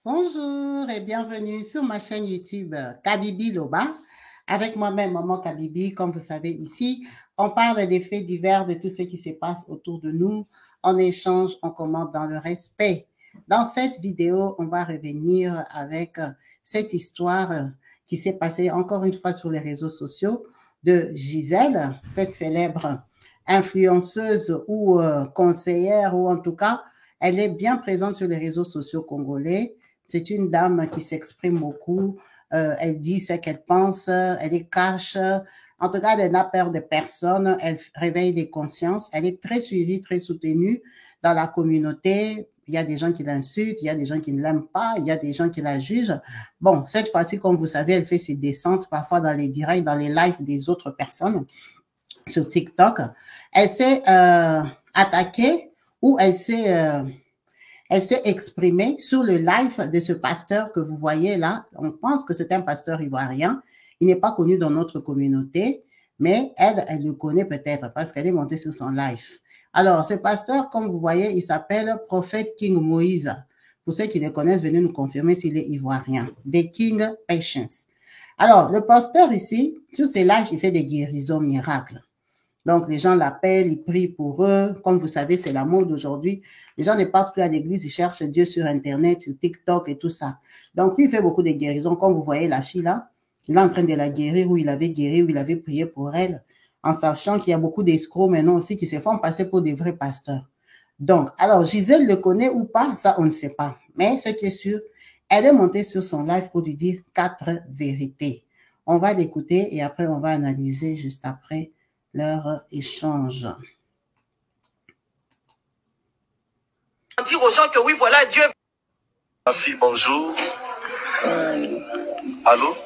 Bonjour et bienvenue sur ma chaîne YouTube Kabibi Loba. Avec moi-même, Maman Kabibi, comme vous savez ici, on parle des faits divers, de tout ce qui se passe autour de nous. On échange, on commente dans le respect. Dans cette vidéo, on va revenir avec cette histoire qui s'est passée encore une fois sur les réseaux sociaux de Gisèle, cette célèbre influenceuse ou conseillère, ou en tout cas, elle est bien présente sur les réseaux sociaux congolais. C'est une dame qui s'exprime beaucoup. Elle dit ce qu'elle pense, elle est cash. En tout cas, elle n'a peur de personne. Elle réveille des consciences. Elle est très suivie, très soutenue dans la communauté. Il y a des gens qui l'insultent, il y a des gens qui ne l'aiment pas, il y a des gens qui la jugent. Bon, cette fois-ci, comme vous savez, elle fait ses descentes parfois dans les directs, dans les lives des autres personnes sur TikTok. Elle s'est attaquée ou elle s'est exprimée sur le live de ce pasteur que vous voyez là. On pense que c'est un pasteur ivoirien. Il n'est pas connu dans notre communauté, mais elle le connaît peut-être parce qu'elle est montée sur son live. Alors, ce pasteur, comme vous voyez, il s'appelle Prophète King Moïse. Pour ceux qui le connaissent, venez nous confirmer s'il est ivoirien. The King Patience. Alors, le pasteur ici, sur ses lives, il fait des guérisons miracles. Donc, les gens l'appellent, ils prient pour eux. Comme vous savez, c'est la mode aujourd'hui. Les gens ne partent plus à l'église, ils cherchent Dieu sur Internet, sur TikTok et tout ça. Donc, lui, il fait beaucoup de guérisons. Comme vous voyez la fille là, il est en train de la guérir, où il avait guéri, où il avait prié pour elle, en sachant qu'il y a beaucoup d'escrocs maintenant aussi qui se font passer pour des vrais pasteurs. Donc, alors, Gisèle le connaît ou pas, ça, on ne sait pas. Mais ce qui est sûr, elle est montée sur son live pour lui dire 4 vérités. On va l'écouter et après, on va analyser juste après leur échange. Dire aux gens que oui, voilà, Dieu. Ma fille, bonjour. Allô?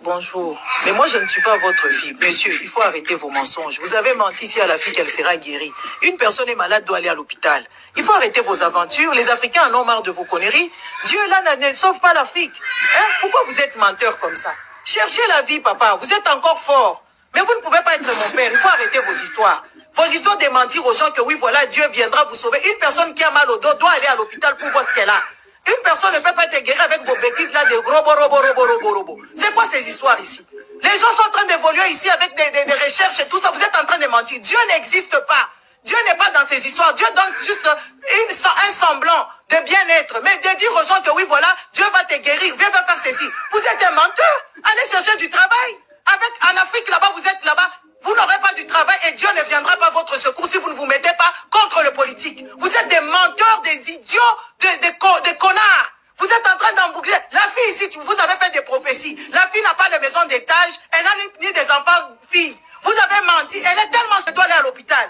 Bonjour. Mais moi, je ne suis pas votre fille. Monsieur, il faut arrêter vos mensonges. Vous avez menti ici à la fille qu'elle sera guérie. Une personne est malade, doit aller à l'hôpital. Il faut arrêter vos aventures. Les Africains en ont marre de vos conneries. Dieu, là, ne sauve pas l'Afrique. Hein? Pourquoi vous êtes menteur comme ça? Cherchez la vie, papa. Vous êtes encore fort. Mais vous ne pouvez pas être mon père. Il faut arrêter vos histoires. Vos histoires de mentir aux gens que oui, voilà, Dieu viendra vous sauver. Une personne qui a mal au dos doit aller à l'hôpital pour voir ce qu'elle a. Une personne ne peut pas être guérie avec vos bêtises là de robo. C'est quoi ces histoires ici? Les gens sont en train d'évoluer ici avec des recherches et tout ça. Vous êtes en train de mentir. Dieu n'existe pas. Dieu n'est pas dans ces histoires. Dieu donne juste un semblant de bien-être. Mais de dire aux gens que oui, voilà, Dieu va te guérir, viens faire ceci. Vous êtes un menteur. Allez chercher du travail. En Afrique, là-bas, vous êtes là-bas. Vous n'aurez pas du travail et Dieu ne viendra pas à votre secours si vous ne vous mettez pas contre le politique. Vous êtes des menteurs, des idiots, des connards. Vous êtes en train d'emboucler. La fille ici, vous avez fait des prophéties. La fille n'a pas de maison d'étage. Elle n'a ni des enfants filles. Vous avez menti. Elle est tellement... Elle doit aller à l'hôpital.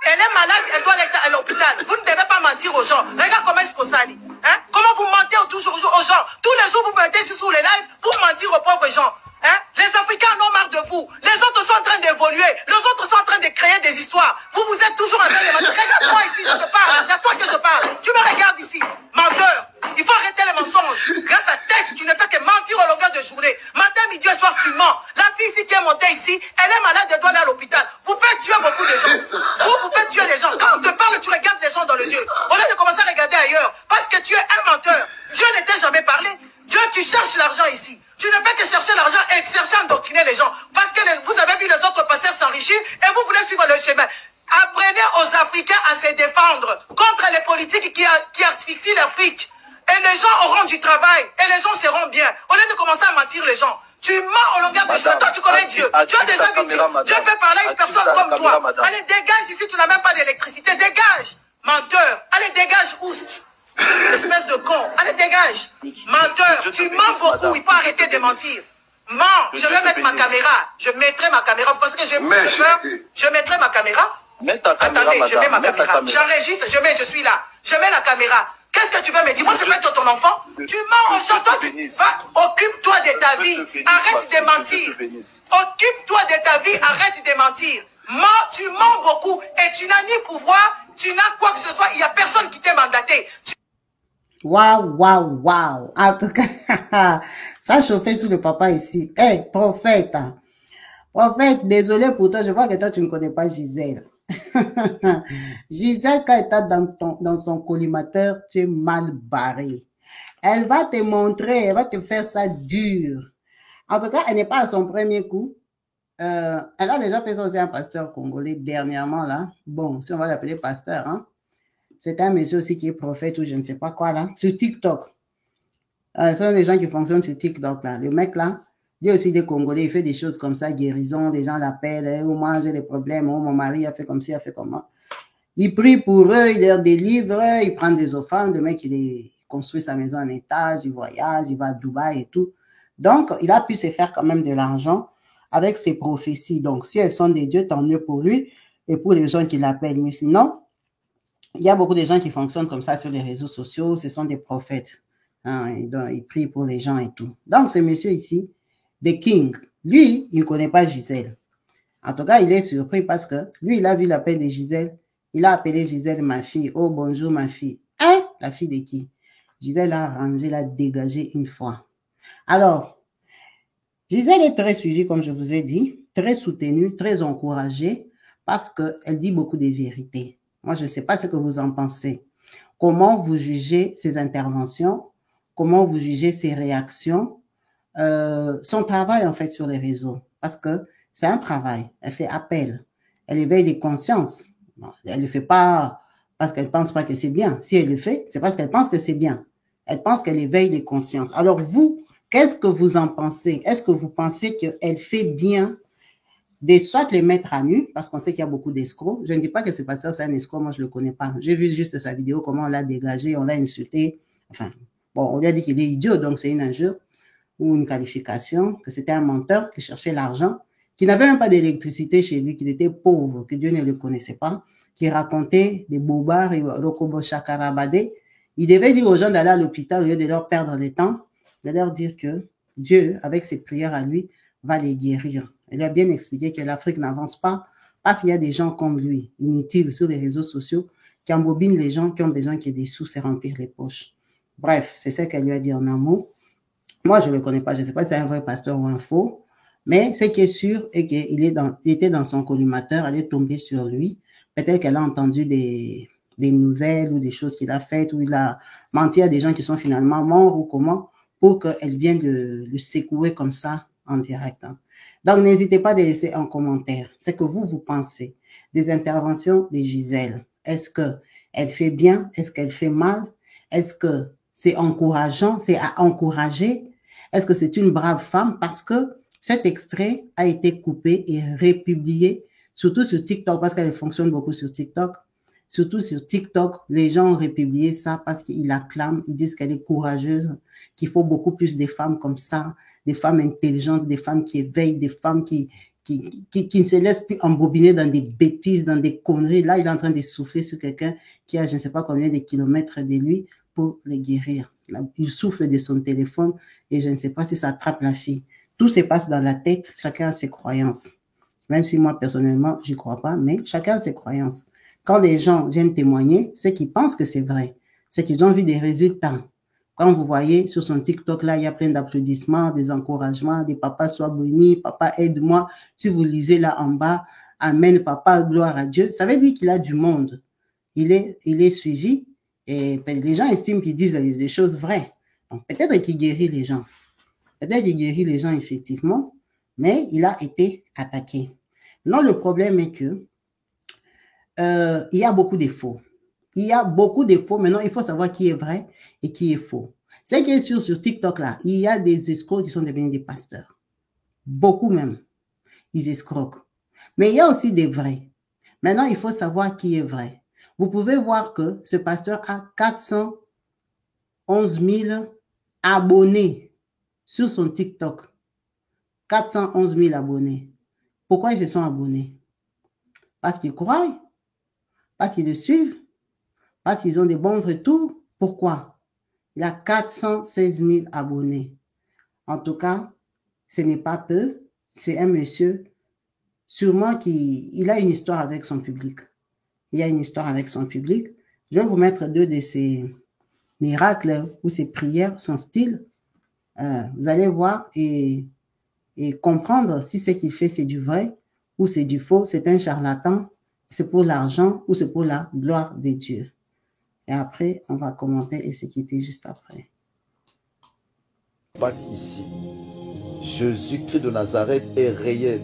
Elle est malade, elle doit aller à l'hôpital. Vous ne devez pas mentir aux gens. Regarde comment est-ce qu'on s'allie. Hein? Comment vous mentez toujours aux gens. Tous les jours, vous mettez sur les lives pour mentir aux pauvres gens. Hein? Les Africains en ont marre de vous. Les autres sont en train d'évoluer. Les autres sont en train de créer des histoires. Vous êtes toujours en train de mentir. Regarde-moi ici, je te parle. C'est à toi que je parle. Tu me regardes ici. Menteur. Il faut arrêter les mensonges. Grâce à tête, tu ne fais que mentir au longueur de journée. Matin, midi et soir, tu mens. La fille ici qui est montée ici, elle est malade, elle doit aller à l'hôpital. Vous faites tuer beaucoup de gens. Vous faites tuer les gens. Quand on te parle, tu regardes les gens dans les yeux. Au lieu de commencer à regarder ailleurs. Parce que tu es un menteur. Dieu ne t'a jamais parlé. Dieu, tu cherches l'argent ici. Tu ne fais que chercher l'argent et chercher à endoctriner les gens. Parce que vous avez vu les autres pasteurs s'enrichir et vous voulez suivre le chemin. Apprenez aux Africains à se défendre contre les politiques qui asphyxient l'Afrique. Et les gens auront du travail. Et les gens seront bien. Au lieu de commencer à mentir les gens. Tu mens au longueur de journée. Toi, tu connais Dieu. Tu as déjà vu Dieu. Dieu peut parler à une personne comme toi. Allez, dégage ici. Tu n'as même pas d'électricité. Dégage. Menteur. Allez, dégage, oust. Espèce de con. Allez, dégage. Menteur. Tu mens beaucoup. Il faut arrêter de mentir. Mens. Je vais mettre ma caméra. Je mettrai ma caméra. Vous pensez que j'ai peur? Je mettrai ma caméra. Attendez, je mets ma caméra. J'enregistre. Je suis là. Je mets la caméra. Qu'est-ce que tu veux me dire? Moi, je peux être ton enfant. Tu mens aux gens. Toi, occupe-toi de ta vie. Arrête de mentir. Occupe-toi de ta vie. Arrête de mentir. Tu mens beaucoup. Et tu n'as ni pouvoir. Tu n'as quoi que ce soit. Il n'y a personne qui t'ait mandaté. Waouh. En tout cas, ça chauffait sous le papa ici. Hey, prophète. Prophète, désolé pour toi. Je vois que toi, tu ne connais pas Gisèle. Gisèle, quand elle est dans son collimateur, tu es mal barré. Elle va te montrer, elle va te faire ça dur. En tout cas, elle n'est pas à son premier coup. Elle a déjà fait ça aussi à un pasteur congolais dernièrement, là. Bon, si on va l'appeler pasteur, hein. C'est un monsieur aussi qui est prophète ou je ne sais pas quoi, là, sur TikTok. Ce sont des gens qui fonctionnent sur TikTok, là. Le mec, là, lui aussi, il est congolais, il fait des choses comme ça, guérison, les gens l'appellent, oh, moi, j'ai des problèmes, oh, mon mari a fait comme ci, a fait comment. Il prie pour eux, il leur délivre, il prend des offrandes, le mec, il construit sa maison en étage, il voyage, il va à Dubaï et tout. Donc, il a pu se faire quand même de l'argent avec ses prophéties. Donc, si elles sont des dieux, tant mieux pour lui et pour les gens qui l'appellent. Mais sinon, il y a beaucoup de gens qui fonctionnent comme ça sur les réseaux sociaux, ce sont des prophètes. Hein, ils prient pour les gens et tout. Donc, ce monsieur ici, The King, lui, il ne connaît pas Gisèle. En tout cas, il est surpris parce que lui, il a vu l'appel de Gisèle. Il a appelé Gisèle ma fille. Oh, bonjour ma fille. Hein? La fille de qui? Gisèle a rangé, l'a dégagé une fois. Alors, Gisèle est très suivie, comme je vous ai dit, très soutenue, très encouragée parce qu'elle dit beaucoup de vérités. Moi, je ne sais pas ce que vous en pensez. Comment vous jugez ses interventions? Comment vous jugez ses réactions? Son travail, en fait, sur les réseaux. Parce que c'est un travail. Elle fait appel. Elle éveille des consciences. Elle ne le fait pas parce qu'elle ne pense pas que c'est bien. Si elle le fait, c'est parce qu'elle pense que c'est bien. Elle pense qu'elle éveille des consciences. Alors vous, qu'est-ce que vous en pensez? Est-ce que vous pensez qu'elle fait bien de soit les mettre à nu, parce qu'on sait qu'il y a beaucoup d'escrocs. Je ne dis pas que ce pasteur, c'est un escroc, moi je ne le connais pas. J'ai vu juste sa vidéo, comment on l'a dégagé, on l'a insulté. Enfin, bon, on lui a dit qu'il est idiot, donc c'est une injure ou une qualification, que c'était un menteur qui cherchait l'argent, qui n'avait même pas d'électricité chez lui, qu'il était pauvre, que Dieu ne le connaissait pas, qui racontait des bobards et rokobo chakarabade. Il devait dire aux gens d'aller à l'hôpital au lieu de leur perdre le temps, de leur dire que Dieu, avec ses prières à lui, va les guérir. Elle a bien expliqué que l'Afrique n'avance pas parce qu'il y a des gens comme lui, inutiles sur les réseaux sociaux, qui embobinent les gens qui ont besoin qu'il y ait des sous et remplir les poches. Bref, c'est ce qu'elle lui a dit en un mot. Moi, je ne le connais pas, je ne sais pas si c'est un vrai pasteur ou un faux, mais ce qui est sûr est qu'il était dans son collimateur, elle est tombée sur lui. Peut-être qu'elle a entendu des nouvelles ou des choses qu'il a faites, ou il a menti à des gens qui sont finalement morts ou comment, pour qu'elle vienne le secouer comme ça en direct. Hein. Donc, n'hésitez pas à laisser un commentaire ce que vous pensez des interventions de Gisèle. Est-ce qu'elle fait bien? Est-ce qu'elle fait mal? Est-ce que c'est encourageant? C'est à encourager? Est-ce que c'est une brave femme? Parce que cet extrait a été coupé et republié, surtout sur TikTok, parce qu'elle fonctionne beaucoup sur TikTok. Surtout sur TikTok, les gens ont republié ça parce qu'ils l'acclament, ils disent qu'elle est courageuse, qu'il faut beaucoup plus de femmes comme ça, des femmes intelligentes, des femmes qui éveillent, des femmes qui ne se laissent plus embobiner dans des bêtises, dans des conneries. Là, il est en train de souffler sur quelqu'un qui a je ne sais pas combien de kilomètres de lui pour le guérir. Il souffle de son téléphone et je ne sais pas si ça attrape la fille. Tout se passe dans la tête, chacun a ses croyances. Même si moi, personnellement, je n'y crois pas, mais chacun a ses croyances. Quand les gens viennent témoigner, c'est qu'ils pensent que c'est vrai. C'est qu'ils ont vu des résultats. Quand vous voyez sur son TikTok, là, il y a plein d'applaudissements, des encouragements, des papas sois béni, papa aide-moi. Si vous lisez là en bas, amen, papa, gloire à Dieu, ça veut dire qu'il a du monde. Il est suivi et les gens estiment qu'ils disent des choses vraies. Donc, peut-être qu'il guérit les gens. Peut-être qu'il guérit les gens, effectivement, mais il a été attaqué. Non, le problème est que il y a beaucoup de faux. Il y a beaucoup de faux. Maintenant, il faut savoir qui est vrai et qui est faux. Ce qui est sûr sur TikTok, là, il y a des escrocs qui sont devenus des pasteurs. Beaucoup même. Ils escroquent. Mais il y a aussi des vrais. Maintenant, il faut savoir qui est vrai. Vous pouvez voir que ce pasteur a 411 000 abonnés sur son TikTok. 411 000 abonnés. Pourquoi ils se sont abonnés? Parce qu'ils croient, parce qu'ils le suivent, parce qu'ils ont des bons retours. Pourquoi? Il a 416 000 abonnés. En tout cas, ce n'est pas peu. C'est un monsieur, sûrement il a une histoire avec son public. Il a une histoire avec son public. Je vais vous mettre deux de ses miracles ou ses prières, son style. Vous allez voir et comprendre si ce qu'il fait, c'est du vrai ou c'est du faux, c'est un charlatan, c'est pour l'argent ou c'est pour la gloire de Dieu. Et après, on va commenter et se quitter juste après. passe ici. Jésus-Christ de Nazareth est réel,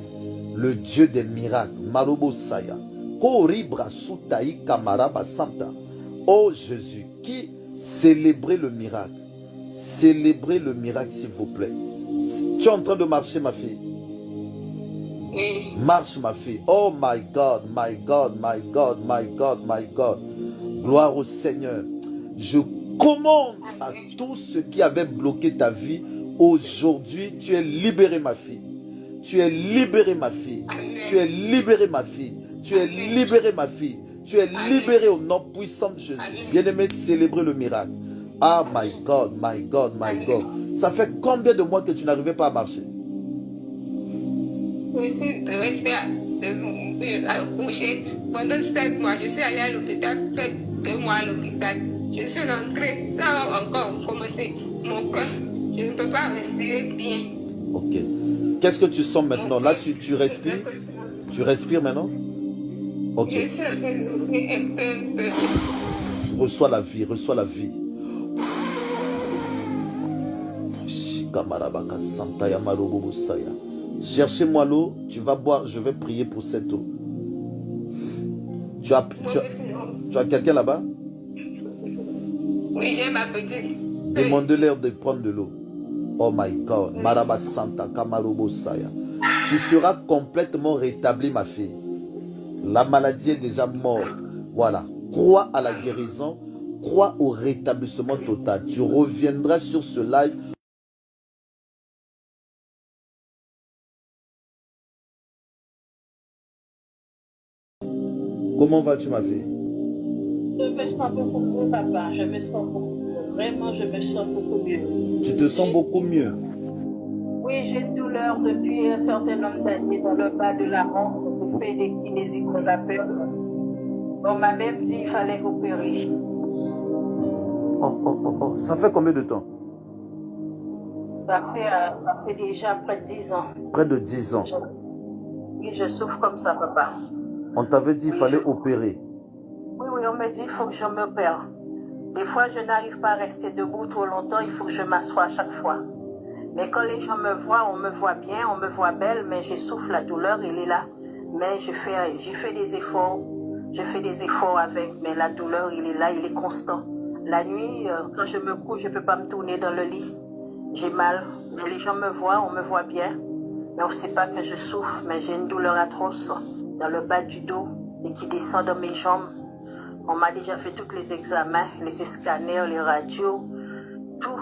le Dieu des miracles. Marobo Saya. Koribra Sutaï Kamaraba Santa. Oh Jésus, qui célébrait le miracle. Célébrez le miracle, s'il vous plaît. Tu es en train de marcher, ma fille? Oui. Marche, ma fille. Oh my God, my God, my God, my God, my God. Gloire au Seigneur. Je commande à tout ce qui avait bloqué ta vie. Aujourd'hui, tu es libérée, ma fille. Tu es libérée, ma fille. Tu es libérée, ma fille. Tu es libérée, ma fille. Tu es libérée au nom puissant de Jésus. Bien-aimé, célébrez le miracle. Ah, my God, my God, my God. Ça fait combien de mois que tu n'arrivais pas à marcher? Je suis restée accouchée pendant 7 mois. Je suis allée à l'hôpital, fait 2 mois à l'hôpital. Je suis rentrée, ça a encore commencé. Mon cœur, je ne peux pas respirer bien. Ok. Qu'est-ce que tu sens maintenant? Là, tu respires? Tu respires maintenant? Ok. Je suis un peu. Reçois la vie, reçois la vie. Cherchez-moi l'eau, tu vas boire, je vais prier pour cette eau. Tu as quelqu'un là-bas? Oui, j'ai ma petite. Demandez-leur de prendre de l'eau. Oh my God. Maraba Santa Kamarobo Saya. Tu seras complètement rétabli, ma fille. La maladie est déjà morte. Voilà. Crois à la guérison. Crois au rétablissement total. Tu reviendras sur ce live. Comment vas-tu, ma fille? Je me sens beaucoup mieux, papa. Je me sens beaucoup mieux. Vraiment, je me sens beaucoup mieux. Tu te sens beaucoup mieux? Oui, j'ai une douleur depuis un certain nombre d'années dans le bas de la hanche. Je fais des kinésio qu'on appelle. On m'a même dit qu'il fallait opérer. Oh. Ça fait combien de temps? Ça fait déjà près de 10 ans. Près de 10 ans. Oui, je souffre comme ça, papa. On t'avait dit qu'il fallait opérer. Oui, on me dit qu'il faut que je m'opère. Des fois, je n'arrive pas à rester debout trop longtemps, il faut que je m'assoie à chaque fois. Mais quand les gens me voient, on me voit bien, on me voit belle, mais je souffre, la douleur, elle est là. Mais je fais des efforts, avec, mais la douleur, il est là, il est constant. La nuit, quand je me couche, je ne peux pas me tourner dans le lit. J'ai mal, mais les gens me voient, on me voit bien. Mais on ne sait pas que je souffre, mais j'ai une douleur atroce dans le bas du dos et qui descend dans mes jambes. On m'a déjà fait tous les examens, les scanners, les radios, tout.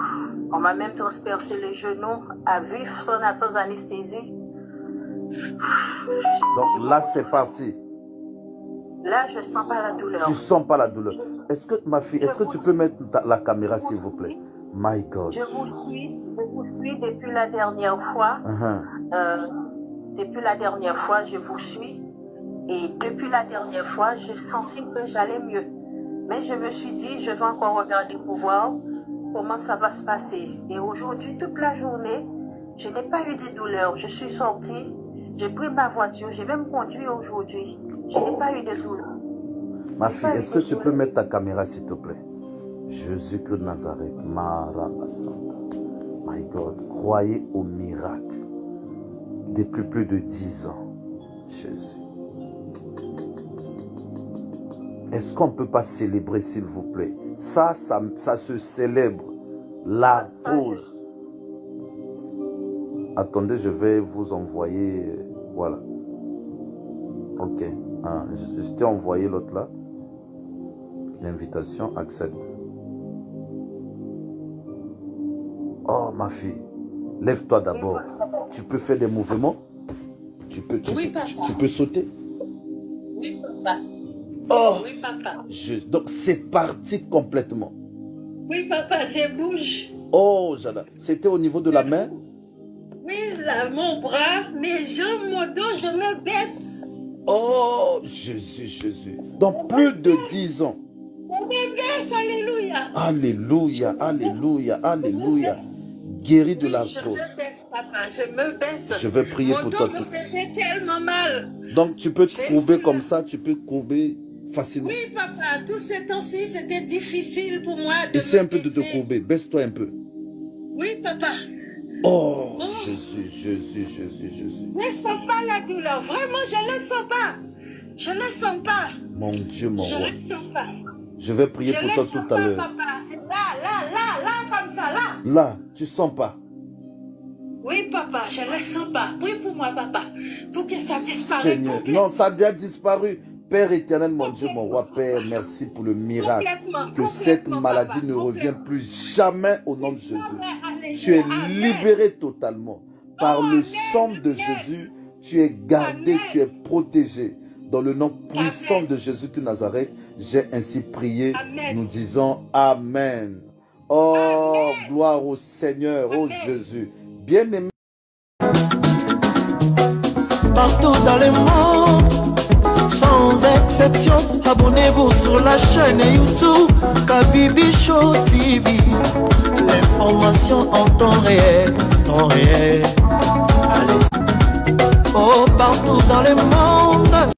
On m'a même transpercé les genoux à vif, sans anesthésie. Donc là, c'est parti. Là, je ne sens pas la douleur. Tu ne sens pas la douleur. Est-ce que, ma fille, est-ce que tu peux mettre la caméra, s'il vous plaît? My God. Je vous suis depuis la dernière fois. Depuis la dernière fois, je vous suis. Et depuis la dernière fois, j'ai senti que j'allais mieux. Mais je me suis dit, je vais encore regarder pour voir comment ça va se passer. Et aujourd'hui, toute la journée, je n'ai pas eu de douleur. Je suis sortie, j'ai pris ma voiture, j'ai même conduit aujourd'hui. Je n'ai pas eu de douleur. Ma fille, est-ce que tu peux mettre ta caméra, s'il te plaît? Jésus-Christ de Nazareth, Maraba Santa. My God, croyez au miracle. Depuis plus de 10 ans, Jésus. Est-ce qu'on ne peut pas célébrer, s'il vous plaît? Ça se célèbre. La cause. Attendez, je vais vous envoyer. Voilà. Ok. Je t'ai envoyé l'autre là. L'invitation, accepte. Oh, ma fille. Lève-toi d'abord. Tu peux faire des mouvements? Tu peux sauter? Oui, papa. Oh, oui, papa. Donc, c'est parti complètement. Oui, papa, je bouge. Oh, Jada. C'était au niveau de la main? Oui, là, mon bras, mes jambes, mon dos, je me baisse. Oh, Jésus. Donc, plus de 10 ans. Je me baisse, alléluia. Alléluia. Guéri de la Je cause. me baisse, papa, je me baisse. Je vais prier pour toi. Mon dos me faisait tellement mal. Donc, tu peux te courber comme ça, tu peux te courber facilement. Oui, papa, tous ces temps-ci, c'était difficile pour moi de Essaie un peu de baisser. te courber. Baisse-toi un peu. Oui, papa. Oh, Jésus, Jésus, Jésus, Jésus. Je ne sens pas la douleur. Vraiment, je ne le sens pas. Je ne le sens pas. Mon Dieu, mon Je roi. ne le sens pas. Je vais prier Je pour le toi sens tout à pas, l'heure. papa. C'est là, comme ça, là. Là, tu sens pas. Oui, papa, je ne le sens pas. Prie pour moi, papa, pour que ça disparaisse. Seigneur, non, ça a déjà disparu. Père éternel, mon Dieu, mon roi, Père, merci pour le miracle. Que cette maladie ne revienne plus jamais au nom de Jésus. Tu es libéré totalement. Par le sang de Jésus, tu es gardé, tu es protégé. Dans le nom puissant de Jésus de Nazareth, j'ai ainsi prié. Nous disons Amen. Oh, gloire au Seigneur, oh Jésus. Bien-aimé. Partout dans le monde, sans exception, abonnez-vous sur la chaîne YouTube Kabibi Show TV. L'information en temps réel, Allez. Oh, partout dans le monde.